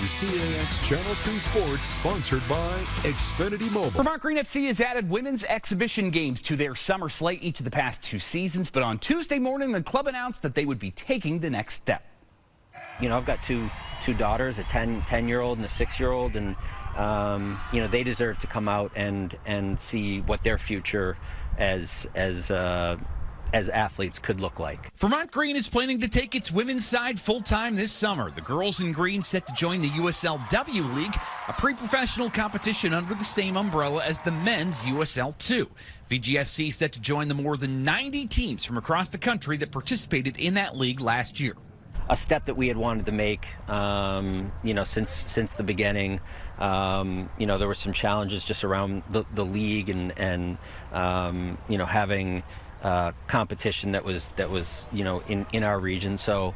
WCAX Channel 3 Sports, sponsored by Xfinity Mobile. Vermont Green FC has added women's exhibition games to their summer slate each of the past 2 seasons, but on Tuesday morning, the club announced that they would be taking the next step. You know, I've got two daughters, a 10-year-old and a 6-year-old, and you know, they deserve to come out and see what their future as athletes could look like. Vermont Green is planning to take its women's side full-time this summer. The girls in green set to join the USL-W League, a pre-professional competition under the same umbrella as the men's USL-2. VGFC set to join the more than 90 teams from across the country that participated in that league last year. A step that we had wanted to make, you know, since the beginning. You know, there were some challenges just around the league and you know, having competition that was you know, in our region. So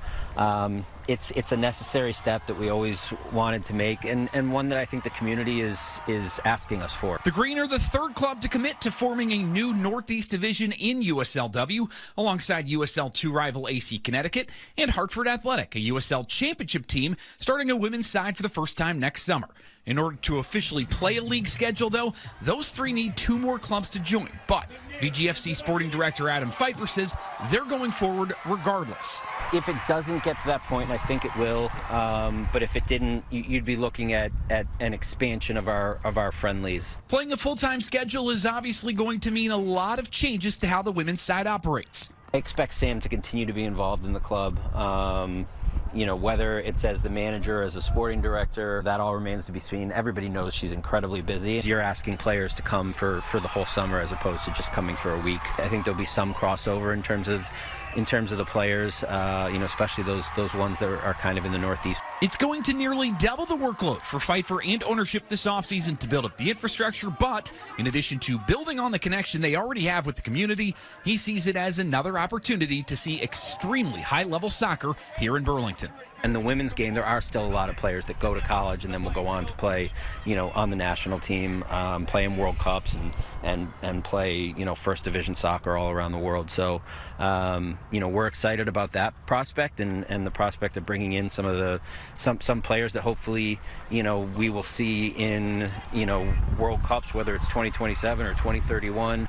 it's a necessary step that we always wanted to make, and one that I think the community is asking us for. The Green are the third club to commit to forming a new Northeast division in USL-W, alongside USL-2 rival AC Connecticut and Hartford Athletic, a USL championship team starting a women's side for the first time next summer. In order to officially play a league schedule, though, those three need 2 more clubs to join. But VGFC sporting director Adam Pfeiffer says they're going forward regardless. If it doesn't get to that point, and I think it will, but if it didn't, you'd be looking at an expansion of our friendlies. Playing a full-time schedule is obviously going to mean a lot of changes to how the women's side operates. I expect Sam to continue to be involved in the club. You know, whether it's as the manager, as a sporting director, that all remains to be seen. Everybody knows she's incredibly busy. You're asking players to come for the whole summer as opposed to just coming for a week. I think there'll be some crossover in terms of the players, you know, especially those ones that are kind of in the Northeast. It's going to nearly double the workload for Pfeiffer and ownership this offseason to build up the infrastructure, but in addition to building on the connection they already have with the community, he sees it as another opportunity to see extremely high-level soccer here in Burlington. And the women's game, there are still a lot of players that go to college and then will go on to play, you know, on the national team, play in World Cups and play, you know, first division soccer all around the world. So, you know, we're excited about that prospect and the prospect of bringing in some players that hopefully, you know, we will see in, you know, World Cups, whether it's 2027 or 2031.